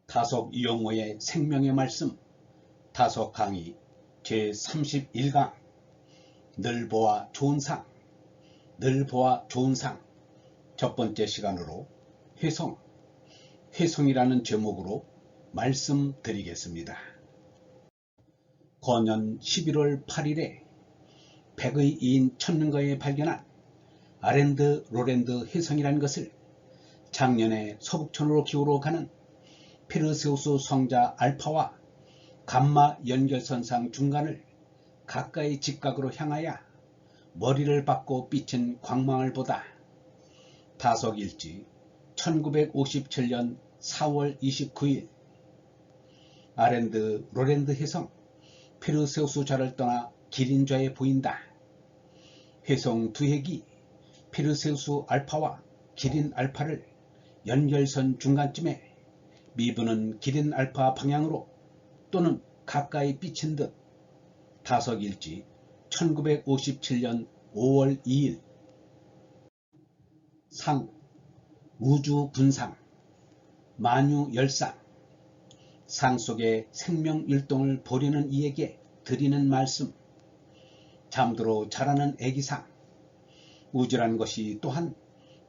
다속 용어의 생명의 말씀 다속 강의 제31강 늘 보아 좋은 상, 늘 보아 좋은 상 첫 번째 시간으로 회성이라는 제목으로 말씀드리겠습니다. 거년 11월 8일에 백의 이인 천문가에 발견한 아랜드 로랜드 혜성이라는 것을 작년에 서북천으로 기울어 가는 페르세우스 성자 알파와 감마 연결선상 중간을 가까이 직각으로 향하여 머리를 받고 비친 광망을 보다. 다속일지 1957년 4월 29일 아랜드 로랜드 혜성 페르세우스 좌를 떠나 기린좌에 보인다. 혜성 두 핵이 페르세우스 알파와 기린 알파를 연결선 중간쯤에 미분은 기린 알파 방향으로 또는 가까이 비친 듯 다속일지 1957년 5월 2일 상 우주 분상 만유 열상 상 속의 생명율동을 보려는 이에게 드리는 말씀 잠들어 자라는 애기상 우주란 것이 또한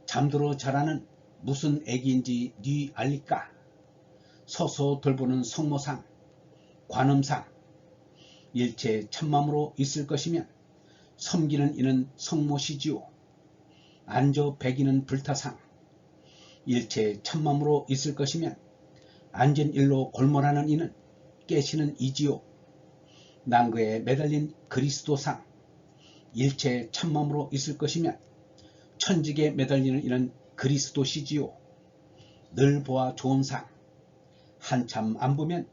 잠들어 자라는 무슨 애기인지 네 알리까 서서 돌보는 성모상 관음상 일체 참맘으로 있을 것이면 섬기는 이는 성모시지요. 안저 배기는 불타상 일체 참맘으로 있을 것이면 앉은 일로 골몰하는 이는 깨시는 이지요. 난그에 매달린 그리스도상 일체 참맘으로 있을 것이면 천직에 매달리는 이는 그리스도시지요. 늘 보아 좋은 상 한참 안 보면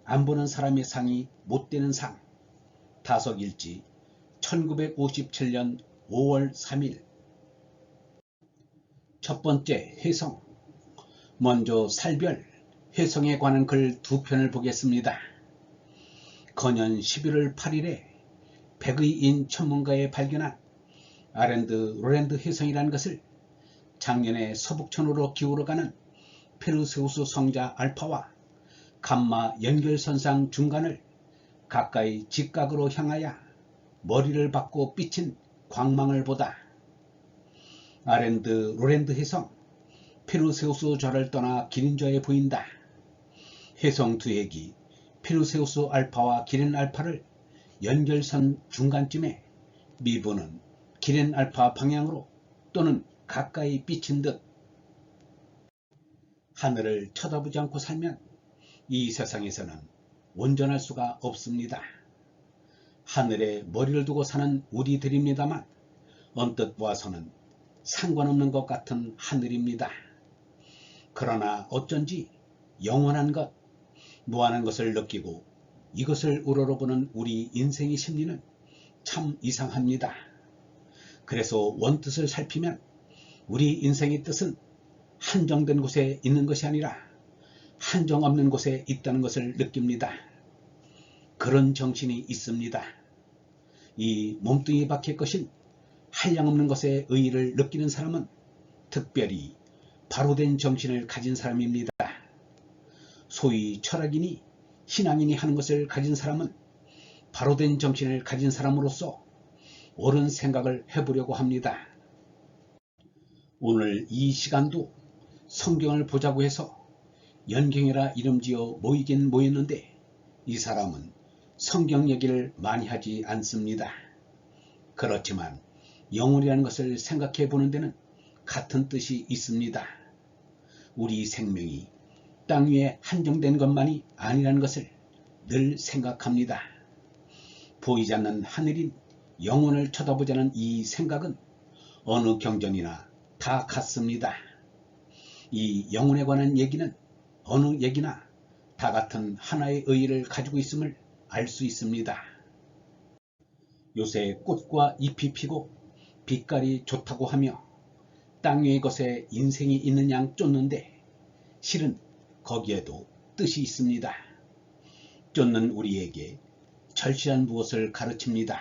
안 보는 사람의 상이 못되는 상 다속일지 1957년 5월 3일 첫 번째 혜성 먼저 살별 혜성에 관한 글 두 편을 보겠습니다. 거년 11월 8일에 백의인 천문가에 발견한 아랜드 로랜드 혜성이라는 것을 작년에 서북천으로 기울어가는 페르세우스 성자 알파와 감마 연결선상 중간을 가까이 직각으로 향하여 머리를 받고 비친 광망을 보다. 아랜드 로랜드 혜성 페르세우스 좌를 떠나 기린좌에 보인다. 혜성 두 핵이 페르세우스 알파와 기린 알파를 연결선 중간쯤에 미분은 기린 알파 방향으로 또는 가까이 비친 듯 하늘을 쳐다보지 않고 살면 이 세상에서는 온전할 수가 없습니다. 하늘에 머리를 두고 사는 우리들입니다만 언뜻 보아서는 상관없는 것 같은 하늘입니다. 그러나 어쩐지 영원한 것, 무한한 것을 느끼고 이것을 우러러보는 우리 인생의 심리는 참 이상합니다. 그래서 원뜻을 살피면 우리 인생의 뜻은 한정된 곳에 있는 것이 아니라 한정 없는 곳에 있다는 것을 느낍니다. 그런 정신이 있습니다. 이 몸뚱이 밖의 것인 한량없는 것의 의의를 느끼는 사람은 특별히 바로된 정신을 가진 사람입니다. 소위 철학이니 신앙인이 하는 것을 가진 사람은 바로된 정신을 가진 사람으로서 옳은 생각을 해보려고 합니다. 오늘 이 시간도 성경을 보자고 해서 연경이라 이름지어 모이긴 모였는데 이 사람은 성경 얘기를 많이 하지 않습니다. 그렇지만 영혼이라는 것을 생각해 보는 데는 같은 뜻이 있습니다. 우리 생명이 땅 위에 한정된 것만이 아니라는 것을 늘 생각합니다. 보이지 않는 하늘인 영혼을 쳐다보자는 이 생각은 어느 경전이나 다 같습니다. 이 영혼에 관한 얘기는 어느 얘기나 다 같은 하나의 의의를 가지고 있음을 알 수 있습니다. 요새 꽃과 잎이 피고 빛깔이 좋다고 하며 땅 위의 것에 인생이 있는 양 쫓는데 실은 거기에도 뜻이 있습니다. 쫓는 우리에게 절실한 무엇을 가르칩니다.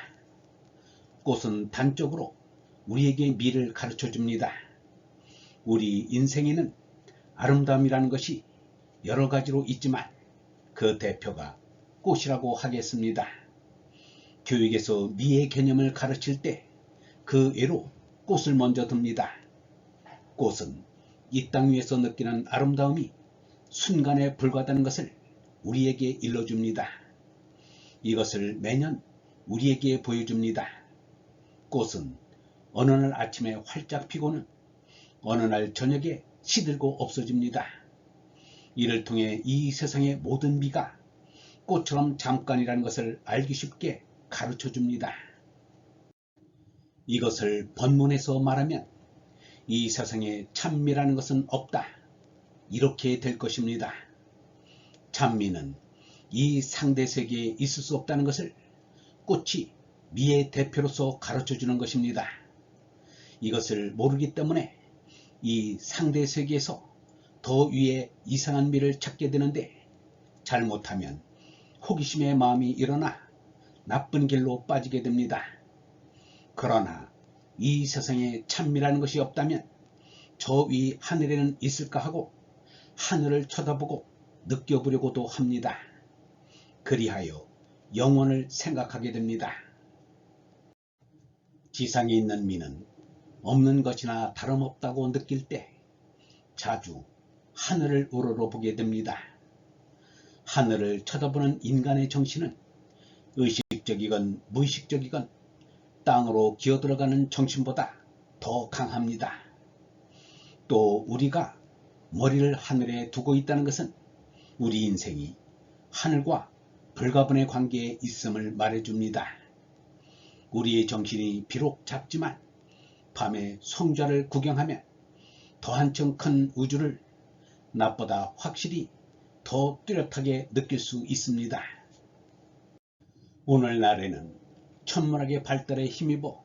꽃은 단적으로 우리에게 미를 가르쳐 줍니다. 우리 인생에는 아름다움이라는 것이 여러 가지로 있지만 그 대표가 꽃이라고 하겠습니다. 교육에서 미의 개념을 가르칠 때 그 예로 꽃을 먼저 듭니다. 꽃은 이 땅 위에서 느끼는 아름다움이 순간에 불과하다는 것을 우리에게 일러줍니다. 이것을 매년 우리에게 보여줍니다. 꽃은 어느 날 아침에 활짝 피고는 어느 날 저녁에 시들고 없어집니다. 이를 통해 이 세상의 모든 미가 꽃처럼 잠깐이라는 것을 알기 쉽게 가르쳐 줍니다. 이것을 본문에서 말하면 이 세상에 찬미라는 것은 없다, 이렇게 될 것입니다. 찬미는 이 상대 세계에 있을 수 없다는 것을 꽃이 미의 대표로서 가르쳐 주는 것입니다. 이것을 모르기 때문에 이 상대 세계에서 더 위에 이상한 미를 찾게 되는데, 잘못하면 호기심의 마음이 일어나 나쁜 길로 빠지게 됩니다. 그러나 이 세상에 찬미라는 것이 없다면 저 위 하늘에는 있을까 하고 하늘을 쳐다보고 느껴보려고도 합니다. 그리하여 영혼을 생각하게 됩니다. 지상에 있는 미는 없는 것이나 다름없다고 느낄 때 자주 하늘을 우러러보게 됩니다. 하늘을 쳐다보는 인간의 정신은 의식적이건 무의식적이건 땅으로 기어들어가는 정신보다 더 강합니다. 또 우리가 머리를 하늘에 두고 있다는 것은 우리 인생이 하늘과 불가분의 관계에 있음을 말해줍니다. 우리의 정신이 비록 작지만 밤에 성좌를 구경하면 더 한층 큰 우주를 낮보다 확실히 더 뚜렷하게 느낄 수 있습니다. 오늘날에는 천문학의 발달에 힘입어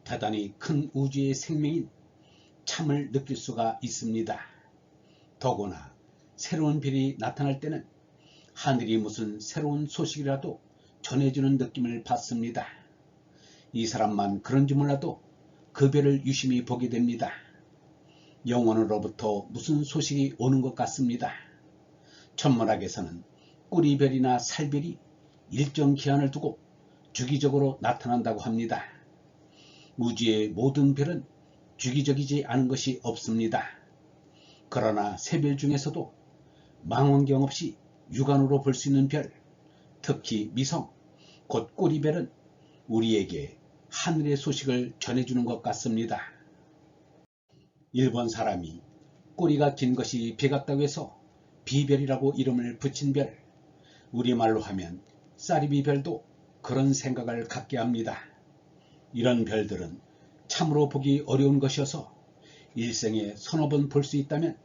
대단히 큰 우주의 생명인 참을 느낄 수가 있습니다. 더구나 새로운 별이 나타날 때는 하늘이 무슨 새로운 소식이라도 전해주는 느낌을 받습니다. 이 사람만 그런지 몰라도 그 별을 유심히 보게 됩니다. 영혼으로부터 무슨 소식이 오는 것 같습니다. 천문학에서는 꾸리별이나 살별이 일정 기한을 두고 주기적으로 나타난다고 합니다. 우주의 모든 별은 주기적이지 않은 것이 없습니다. 그러나 새별 중에서도 망원경 없이 육안으로 볼 수 있는 별, 특히 미성, 곧 꾸리별은 우리에게 하늘의 소식을 전해주는 것 같습니다. 일본 사람이 꼬리가 긴 것이 비 같다고 해서 비별이라고 이름을 붙인 별, 우리말로 하면 쌀이비 별도 그런 생각을 갖게 합니다. 이런 별들은 참으로 보기 어려운 것이어서 일생에 서너 번 볼 수 있다면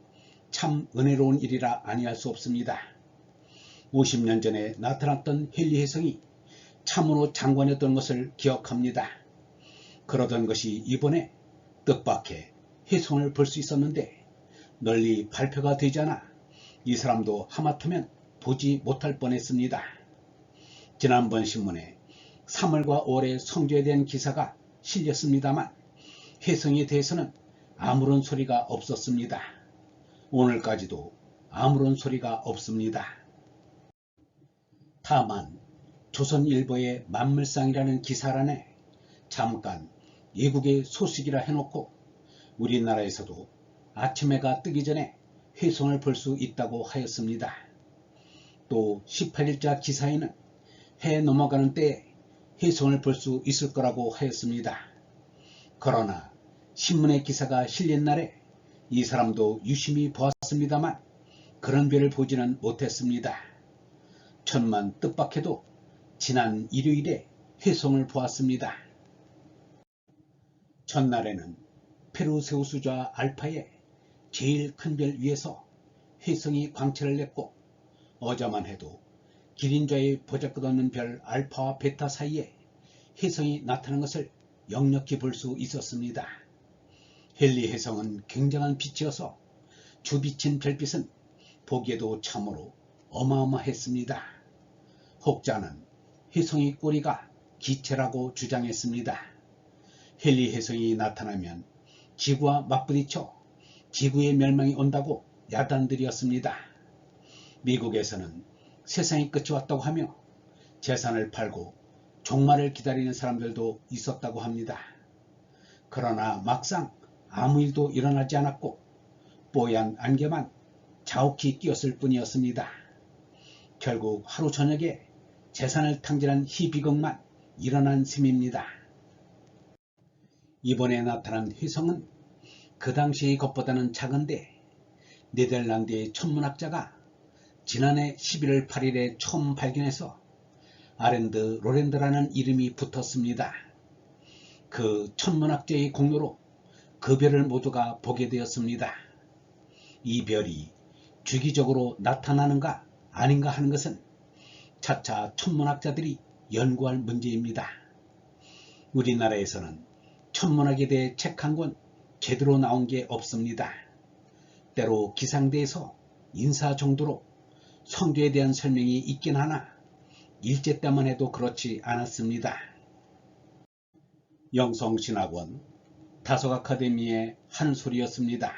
참 은혜로운 일이라 아니할 수 없습니다. 50년 전에 나타났던 헨리 혜성이 참으로 장관이었던 것을 기억합니다. 그러던 것이 이번에 뜻밖의 혜성을 볼 수 있었는데 널리 발표가 되지 않아 이 사람도 하마터면 보지 못할 뻔했습니다. 지난번 신문에 3월과 5월의 성조에 대한 기사가 실렸습니다만 혜성에 대해서는 아무런 소리가 없었습니다. 오늘까지도 아무런 소리가 없습니다. 다만 조선일보의 만물상이라는 기사란에 잠깐 예국의 소식이라 해놓고 우리나라에서도 아침 해가 뜨기 전에 혜성을 볼 수 있다고 하였습니다. 또 18일자 기사에는 해 넘어가는 때에 혜성을 볼 수 있을 거라고 하였습니다. 그러나 신문의 기사가 실린 날에 이 사람도 유심히 보았습니다만 그런 별을 보지는 못했습니다. 천만 뜻밖에도 지난 일요일에 혜성을 보았습니다. 전날에는 페르세우스좌 알파의 제일 큰 별 위에서 혜성이 광채를 냈고 어제만 해도 기린좌의 보잘것없는 별 알파와 베타 사이에 혜성이 나타난 것을 역력히 볼 수 있었습니다. 헨리 혜성은 굉장한 빛이어서 주비친 별빛은 보기에도 참으로 어마어마했습니다. 혹자는 혜성의 꼬리가 기체라고 주장했습니다. 헨리 혜성이 나타나면 지구와 맞부딪혀 지구의 멸망이 온다고 야단들이었습니다. 미국에서는 세상의 끝이 왔다고 하며 재산을 팔고 종말을 기다리는 사람들도 있었다고 합니다. 그러나 막상 아무 일도 일어나지 않았고 뽀얀 안개만 자욱히 띄었을 뿐이었습니다. 결국 하루 저녁에 재산을 탕진한 희비극만 일어난 셈입니다. 이번에 나타난 훼성은 그 당시의 것보다는 작은데 네덜란드의 천문학자가 지난해 11월 8일에 처음 발견해서 아렌드 로랜드라는 이름이 붙었습니다. 그 천문학자의 공로로 그 별을 모두가 보게 되었습니다. 이 별이 주기적으로 나타나는가 아닌가 하는 것은 차차 천문학자들이 연구할 문제입니다. 우리나라에서는 천문학에 대해 책 한 권 제대로 나온 게 없습니다. 때로 기상대에서 인사 정도로 성교에 대한 설명이 있긴 하나 일제 때만 해도 그렇지 않았습니다. 영성신학원 다속 아카데미의 한 소리였습니다.